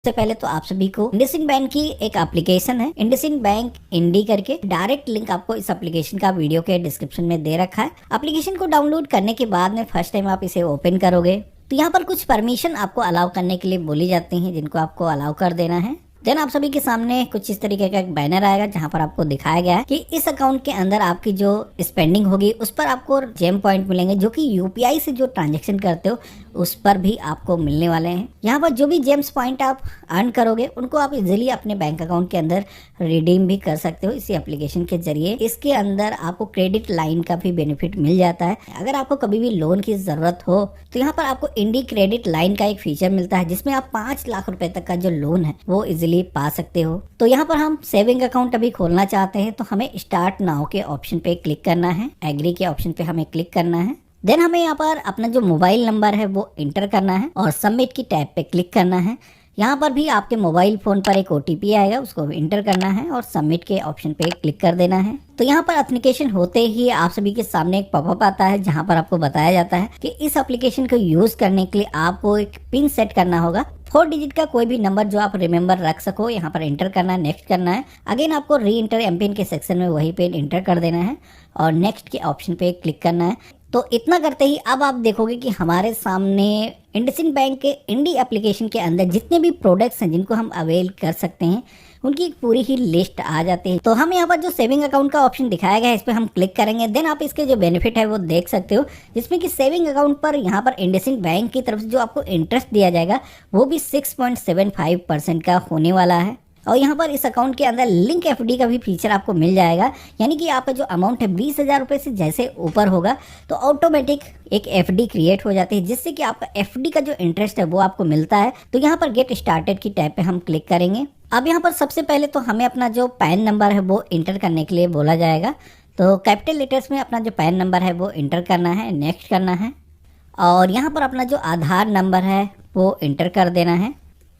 सबसे पहले तो आप सभी को इंडसइंड बैंक की एक एप्लीकेशन है इंडसइंड बैंक इंडी करके, डायरेक्ट लिंक आपको इस एप्लीकेशन का वीडियो के डिस्क्रिप्शन में दे रखा है। एप्लीकेशन को डाउनलोड करने के बाद में फर्स्ट टाइम आप इसे ओपन करोगे तो यहाँ पर कुछ परमिशन आपको अलाउ करने के लिए बोली जाती हैं, जिनको आपको अलाउ कर देना है। देन आप सभी के सामने कुछ इस तरीके का एक बैनर आएगा जहां पर आपको दिखाया गया है कि इस अकाउंट के अंदर आपकी जो स्पेंडिंग होगी उस पर आपको जेम पॉइंट मिलेंगे, जो कि यूपीआई से जो ट्रांजैक्शन करते हो उस पर भी आपको मिलने वाले हैं। यहाँ पर जो भी जेम्स पॉइंट आप अर्न करोगे उनको आप इजीली अपने बैंक अकाउंट के अंदर रिडीम भी कर सकते हो इसी एप्लीकेशन के जरिए। इसके अंदर आपको क्रेडिट लाइन का भी बेनिफिट मिल जाता है। अगर आपको कभी भी लोन की जरूरत हो तो यहाँ पर आपको इंडी क्रेडिट लाइन का एक फीचर मिलता है, जिसमें आप 5 लाख रुपए तक का जो लोन है वो इजीली पा सकते हो। तो यहाँ पर हम सेविंग अकाउंट अभी खोलना चाहते हैं तो हमें स्टार्ट नाउ के ऑप्शन पे क्लिक करना है, एग्री के ऑप्शन पे हमें क्लिक करना है। देन हमें यहाँ पर अपना जो मोबाइल नंबर है वो इंटर करना है और सबमिट की टैब पे क्लिक करना है। यहाँ पर भी आपके मोबाइल फोन पर एक ओटीपी आएगा, उसको इंटर करना है और सबमिट के ऑप्शन पे क्लिक कर देना है। तो यहाँ पर एप्लीकेशन होते ही आप सभी के सामने एक पॉपअप आता है जहाँ पर आपको बताया जाता है कि इस एप्लीकेशन को यूज करने के लिए आपको एक पिन सेट करना होगा। 4 डिजिट का कोई भी नंबर जो आप रिमेम्बर रख सको, यहाँ पर एंटर करना है, नेक्स्ट करना है। अगेन आपको री इंटर एमपिन के सेक्शन में वही पिन एंटर कर देना है और नेक्स्ट के ऑप्शन पे क्लिक करना है। तो इतना करते ही अब आप देखोगे कि हमारे सामने इंडसइंड बैंक के इंडी एप्लीकेशन के अंदर जितने भी प्रोडक्ट्स हैं जिनको हम अवेल कर सकते हैं उनकी एक पूरी ही लिस्ट आ जाती है। तो हम यहाँ पर जो सेविंग अकाउंट का ऑप्शन दिखाया गया है इस पर हम क्लिक करेंगे। देन आप इसके जो बेनिफिट है वो देख सकते हो, जिसमें कि सेविंग अकाउंट पर यहाँ पर इंडसइंड बैंक की तरफ से जो आपको इंटरेस्ट दिया जाएगा वो भी 6.75% का होने वाला है। और यहाँ पर इस अकाउंट के अंदर लिंक एफडी का भी फीचर आपको मिल जाएगा, यानी कि आपका जो अमाउंट है 20,000 रुपये से जैसे ऊपर होगा तो ऑटोमेटिक एक एफडी क्रिएट हो जाती है, जिससे कि आपका एफडी का जो इंटरेस्ट है वो आपको मिलता है। तो यहाँ पर गेट स्टार्टेड की टैब पे हम क्लिक करेंगे। अब यहाँ पर सबसे पहले तो हमें अपना जो पैन नंबर है वो इंटर करने के लिए बोला जाएगा। तो कैपिटल लेटर्स में अपना जो पैन नंबर है वो इंटर करना है, नेक्स्ट करना है और यहाँ पर अपना जो आधार नंबर है वो इंटर कर देना है।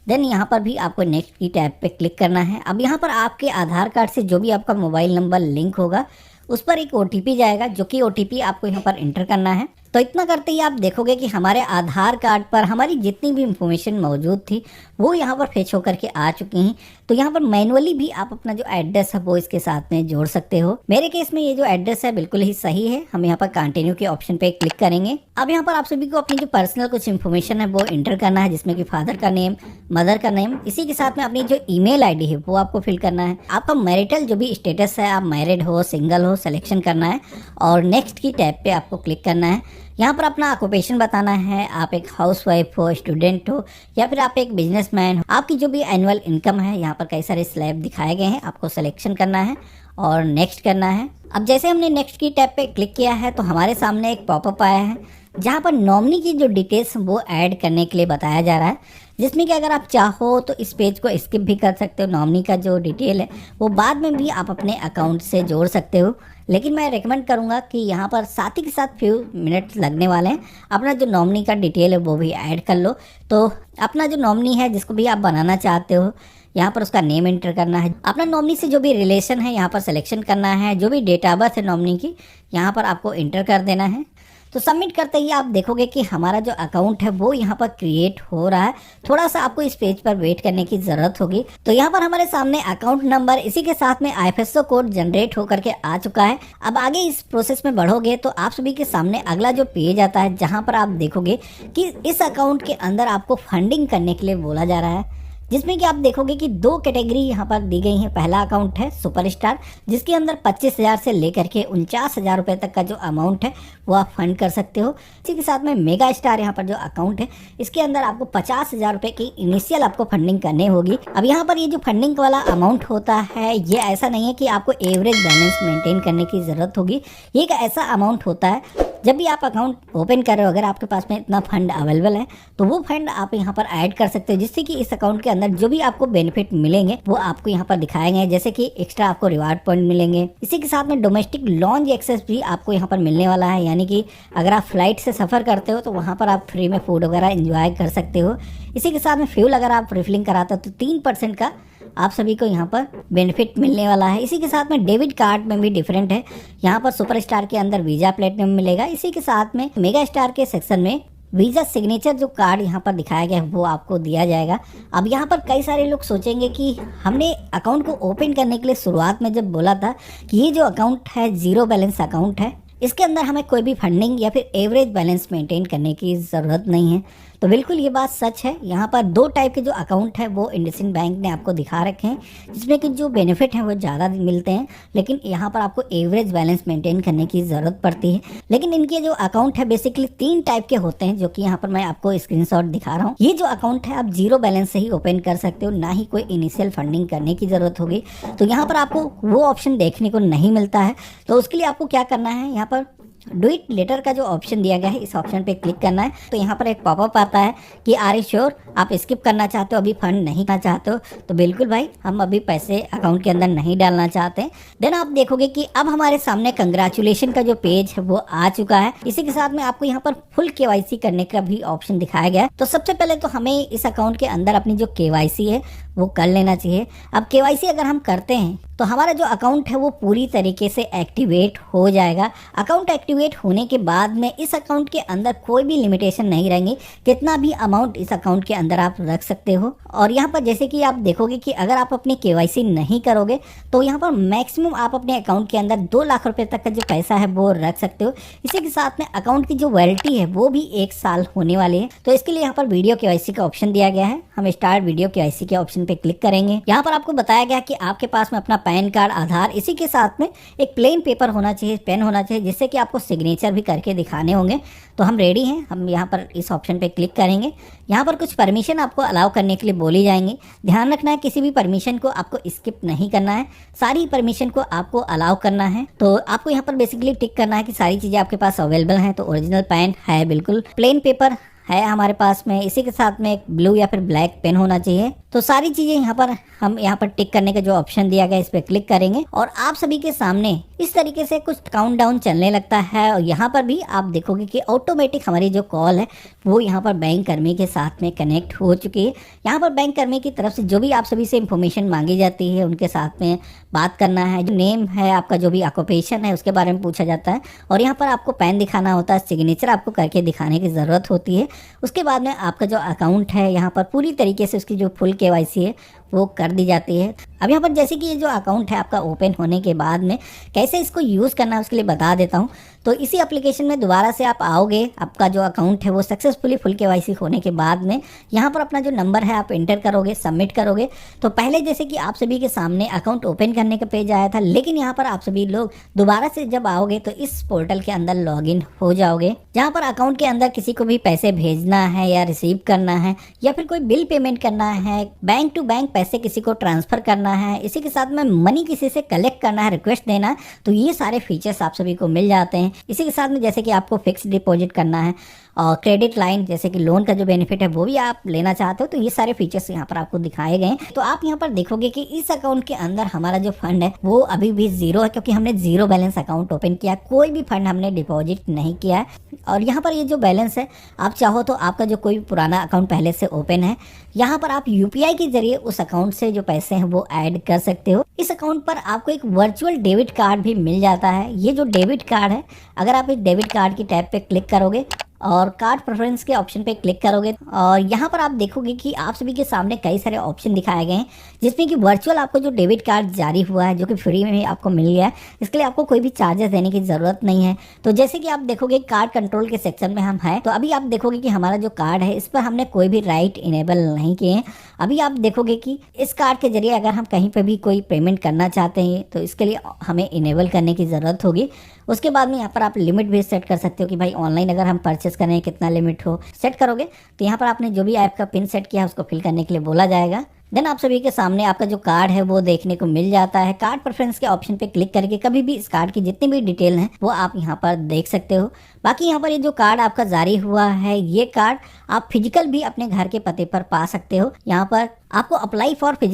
देन यहाँ पर भी आपको नेक्स्ट की टैब पे क्लिक करना है। अब यहाँ पर आपके आधार कार्ड से जो भी आपका मोबाइल नंबर लिंक होगा उस पर एक ओटीपी जाएगा, जो कि ओटीपी आपको यहाँ पर इंटर करना है। तो इतना करते ही आप देखोगे कि हमारे आधार कार्ड पर हमारी जितनी भी इंफॉर्मेशन मौजूद थी वो यहाँ पर फेच होकर के आ चुकी हैं। तो यहाँ पर मैनुअली भी आप अपना जो एड्रेस है वो इसके साथ में जोड़ सकते हो। मेरे केस में ये जो एड्रेस है बिल्कुल ही सही है। हम यहाँ पर कंटिन्यू के ऑप्शन पे क्लिक करेंगे। अब यहाँ पर आप सभी को अपनी जो पर्सनल कुछ इन्फॉर्मेशन है वो इंटर करना है, जिसमें कि फादर का नेम, मदर का नेम, इसी के साथ में अपनी जो ईमेल आईडी है वो आपको फिल करना है। आपका मैरिटल जो भी स्टेटस है, आप मैरिड हो सिंगल हो, सिलेक्शन करना है और नेक्स्ट की टैब पे आपको क्लिक करना है। यहाँ पर अपना ऑक्यूपेशन बताना है, आप एक हाउसवाइफ हो, स्टूडेंट हो या फिर आप एक बिजनेसमैन हो। आपकी जो भी एनुअल इनकम है, यहाँ पर कई सारे स्लैब दिखाए गए हैं, आपको सिलेक्शन करना है और नेक्स्ट करना है। अब जैसे हमने नेक्स्ट की टैब पे क्लिक किया है तो हमारे सामने एक पॉपअप आया है जहाँ पर नॉमिनी की जो डिटेल्स वो ऐड करने के लिए बताया जा रहा है, जिसमें कि अगर आप चाहो तो इस पेज को स्किप भी कर सकते हो। नॉमिनी का जो डिटेल है वो बाद में भी आप अपने अकाउंट से जोड़ सकते हो, लेकिन मैं रेकमेंड करूंगा कि यहाँ पर साथ ही के साथ फ्यू मिनट्स लगने वाले हैं, अपना जो नॉमिनी का डिटेल है वो भी ऐड कर लो। तो अपना जो नॉमिनी है जिसको भी आप बनाना चाहते हो यहाँ पर उसका नेम एंटर करना है, अपना नॉमिनी से जो भी रिलेशन है यहाँ पर सिलेक्शन करना है, जो भी डेट ऑफ बर्थ है नॉमिनी की यहाँ पर आपको एंटर कर देना है। तो सबमिट करते ही आप देखोगे कि हमारा जो अकाउंट है वो यहाँ पर क्रिएट हो रहा है। थोड़ा सा आपको इस पेज पर वेट करने की जरूरत होगी। तो यहाँ पर हमारे सामने अकाउंट नंबर इसी के साथ में आईएफएससी कोड जनरेट होकर के आ चुका है। अब आगे इस प्रोसेस में बढ़ोगे तो आप सभी के सामने अगला जो पेज आता है जहाँ पर आप देखोगे कि इस अकाउंट के अंदर आपको फंडिंग करने के लिए बोला जा रहा है, जिसमें कि आप देखोगे कि 2 कैटेगरी यहाँ पर दी गई है। पहला अकाउंट है सुपरस्टार, जिसके अंदर 25,000 से लेकर के 49,000 रुपये तक का जो अमाउंट है वो आप फंड कर सकते हो। इसी के साथ में मेगा स्टार यहाँ पर जो अकाउंट है इसके अंदर आपको 50,000 रुपये की इनिशियल आपको फंडिंग करनी होगी। अब यहाँ पर ये जो फंडिंग वाला अमाउंट होता है ये ऐसा नहीं है कि आपको एवरेज बैलेंस मेंटेन करने की जरूरत होगी। ये एक ऐसा अमाउंट होता है जब भी आप अकाउंट ओपन कर रहे हो, अगर आपके पास में इतना फंड अवेलेबल है तो वो फंड आप यहाँ पर ऐड कर सकते हो, जिससे कि इस अकाउंट के अंदर जो भी आपको बेनिफिट मिलेंगे वो आपको यहाँ पर दिखाए गए, जैसे कि एक्स्ट्रा आपको रिवार्ड पॉइंट मिलेंगे। इसी के साथ में डोमेस्टिक लॉन्ज एक्सेस भी आपको यहाँ पर मिलने वाला है, यानी कि अगर आप फ्लाइट से सफर करते हो तो वहाँ पर आप फ्री में फूड वगैरह एंजॉय कर सकते हो। इसी के साथ में फ्यूल अगर आप रिफिलिंग कराते हो तो 3% का आप सभी को यहाँ पर बेनिफिट मिलने वाला है। इसी के साथ में डेबिट कार्ड में भी डिफरेंट है, यहाँ पर सुपर स्टार के अंदर वीजा प्लेटिनम मिलेगा। इसी के साथ में मेगा स्टार के सेक्शन में वीजा सिग्नेचर जो कार्ड यहाँ पर दिखाया गया है वो आपको दिया जाएगा। अब यहाँ पर कई सारे लोग सोचेंगे कि हमने अकाउंट को ओपन करने के लिए शुरुआत में जब बोला था कि ये जो अकाउंट है जीरो बैलेंस अकाउंट है, इसके अंदर हमें कोई भी फंडिंग या फिर एवरेज बैलेंस मेंटेन करने की ज़रूरत नहीं है। तो बिल्कुल ये बात सच है। यहाँ पर दो टाइप के जो अकाउंट है वो इंडसइंड बैंक ने आपको दिखा रखे हैं, जिसमें कि जो बेनिफिट हैं वो ज़्यादा मिलते हैं, लेकिन यहाँ पर आपको एवरेज बैलेंस मेंटेन करने की ज़रूरत पड़ती है। लेकिन इनके जो अकाउंट है बेसिकली 3 टाइप के होते हैं, जो कि यहाँ पर मैं आपको स्क्रीनशॉट दिखा रहा हूँ। ये जो अकाउंट है आप जीरो बैलेंस से ही ओपन कर सकते हो, ना ही कोई इनिशियल फंडिंग करने की ज़रूरत होगी। तो यहाँ पर आपको वो ऑप्शन देखने को नहीं मिलता है। तो उसके लिए आपको क्या करना है, यहाँ पर डू इट लेटर का जो ऑप्शन दिया गया है इस ऑप्शन पे क्लिक करना है। तो यहाँ पर एक पॉपअप आता है कि आर यू श्योर, आप स्किप करना चाहते हो, अभी फंड नहीं करना चाहते हो। तो बिल्कुल भाई, हम अभी पैसे अकाउंट के अंदर नहीं डालना चाहते। देन आप देखोगे कि अब हमारे सामने कंग्रेचुलेशन का जो पेज है वो आ चुका है। इसी के साथ में आपको यहाँ पर फुल केवाईसी करने का भी ऑप्शन दिखाया गया है। तो सबसे पहले तो हमें इस अकाउंट के अंदर अपनी जो केवाईसी है वो कर लेना चाहिए। अब केवाईसी अगर हम करते हैं तो हमारा जो अकाउंट है वो पूरी तरीके से एक्टिवेट हो जाएगा। अकाउंट एक्टिवेट होने के बाद में इस अकाउंट के अंदर कोई भी लिमिटेशन नहीं रहेंगी, कितना भी अमाउंट इस अकाउंट के अंदर आप रख सकते हो। और यहाँ पर जैसे कि आप देखोगे कि अगर आप अपनी केवाईसी नहीं करोगे तो यहाँ पर मैक्सिमम आप अपने अकाउंट के अंदर 2 लाख रुपए तक का जो पैसा है वो रख सकते हो। इसी के साथ में अकाउंट की जो वैलिडिटी है वो भी 1 साल होने वाली है। तो इसके लिए यहाँ पर वीडियो केवाईसी का ऑप्शन दिया गया है। हम स्टार्ट वीडियो केवाईसी के ऑप्शन पे क्लिक करेंगे। यहाँ पर आपको बताया गया कि आपके पास में अपना पैन कार्ड, आधार, इसी के साथ में एक प्लेन पेपर होना चाहिए, पेन होना चाहिए, जिससे कि आपको सिग्नेचर भी करके दिखाने होंगे। तो हम रेडी हैं, हम यहाँ पर इस ऑप्शन पे क्लिक करेंगे। यहाँ पर कुछ परमिशन आपको अलाउ करने के लिए बोली जाएंगी। ध्यान रखना है किसी भी परमिशन को आपको स्किप नहीं करना है, सारी परमिशन को आपको अलाउ करना है। तो आपको यहाँ पर बेसिकली टिक करना है कि सारी चीज़ें आपके पास अवेलेबल हैं। तो ओरिजिनल पेन है, बिल्कुल प्लेन पेपर है हमारे पास में, इसी के साथ में एक ब्लू या फिर ब्लैक पेन होना चाहिए। तो सारी चीज़ें यहाँ पर हम यहाँ पर टिक करने का जो ऑप्शन दिया गया इस पर क्लिक करेंगे और आप सभी के सामने इस तरीके से कुछ काउंटडाउन चलने लगता है। और यहाँ पर भी आप देखोगे कि ऑटोमेटिक हमारी जो कॉल है वो यहाँ पर बैंक कर्मी के साथ में कनेक्ट हो चुकी है। यहाँ पर बैंक कर्मी की तरफ से जो भी आप सभी से इंफॉर्मेशन मांगी जाती है उनके साथ में बात करना है। जो नेम है आपका, जो भी ऑक्यूपेशन है उसके बारे में पूछा जाता है। और यहाँ पर आपको पेन दिखाना होता है, सिग्नेचर आपको करके दिखाने की ज़रूरत होती है। उसके बाद में आपका जो अकाउंट है यहाँ पर पूरी तरीके से उसकी जो फुल केवाईसी है वो कर दी जाती है। अब यहाँ पर जैसे कि ये जो अकाउंट है आपका ओपन होने के बाद में कैसे इसको यूज़ करना है उसके लिए बता देता हूँ। तो इसी एप्लीकेशन में दोबारा से आप आओगे, आपका जो अकाउंट है वो सक्सेसफुली फुल केवाईसी होने के बाद में यहाँ पर अपना जो नंबर है आप एंटर करोगे, सबमिट करोगे। तो पहले जैसे कि आप सभी के सामने अकाउंट ओपन करने का पेज आया था, लेकिन यहाँ पर आप सभी लोग दोबारा से जब आओगे तो इस पोर्टल के अंदर लॉगिन हो जाओगे, जहाँ पर अकाउंट के अंदर किसी को भी पैसे भेजना है या रिसीव करना है या फिर कोई बिल पेमेंट करना है, बैंक टू बैंक पैसे किसी को ट्रांसफर करना है, इसी के साथ में मनी किसी से कलेक्ट करना है, रिक्वेस्ट देना है, तो ये सारे फीचर्स आप सभी को मिल जाते हैं। इसी के साथ में जैसे कि आपको फिक्स डिपॉजिट करना है और क्रेडिट लाइन जैसे कि लोन का जो बेनिफिट है वो भी आप लेना चाहते हो, तो ये सारे फीचर्स यहाँ पर आपको दिखाए गए हैं। तो आप यहाँ पर देखोगे कि इस अकाउंट के अंदर हमारा जो फंड है वो अभी भी जीरो है, क्योंकि हमने जीरो बैलेंस अकाउंट ओपन किया, कोई भी फंड हमने डिपॉजिट नहीं किया है। और यहाँ पर ये जो बैलेंस है, आप चाहो तो आपका जो कोई पुराना अकाउंट पहले से ओपन है, यहाँ पर आप यूपीआई के जरिए उस अकाउंट से जो पैसे हैं वो ऐड कर सकते हो। इस अकाउंट पर आपको एक वर्चुअल डेबिट कार्ड भी मिल जाता है। ये जो डेबिट कार्ड है, अगर आप इस डेबिट कार्ड की टैब पे क्लिक करोगे और कार्ड प्रेफरेंस के ऑप्शन पे क्लिक करोगे और यहाँ पर आप देखोगे कि आप सभी के सामने कई सारे ऑप्शन दिखाए गए हैं, जिसमें कि वर्चुअल आपको जो डेबिट कार्ड जारी हुआ है जो कि फ्री में ही आपको मिल गया है, इसके लिए आपको कोई भी चार्जेस देने की ज़रूरत नहीं है। तो जैसे कि आप देखोगे कार्ड कंट्रोल के सेक्शन में हम हैं, तो अभी आप देखोगे कि हमारा जो कार्ड है इस पर हमने कोई भी राइट इनेबल नहीं किए हैं। अभी आप देखोगे कि इस कार्ड के जरिए अगर हम कहीं पर भी कोई पेमेंट करना चाहते हैं तो इसके लिए हमें इनेबल करने की ज़रूरत होगी। उसके बाद में यहाँ पर आप लिमिट भी सेट कर सकते हो कि भाई ऑनलाइन अगर हम परचेस करें कितना लिमिट हो, सेट करोगे तो यहाँ पर आपने जो भी ऐप का पिन सेट किया है उसको फिल करने के लिए बोला जाएगा। देन आप सभी के सामने आपका जो कार्ड है वो देखने को मिल जाता है। कार्ड प्रेफरेंस के ऑप्शन पे क्लिक करके कभी भी इस कार्ड की जितनी भी डिटेल हैं वो आप यहाँ पर देख सकते हो। बाकी यहाँ पर ये जो कार्ड आपका जारी हुआ है, ये कार्ड आप फिजिकल भी अपने घर के पते पर पा सकते हो। यहाँ पर आपको अप्लाई फॉर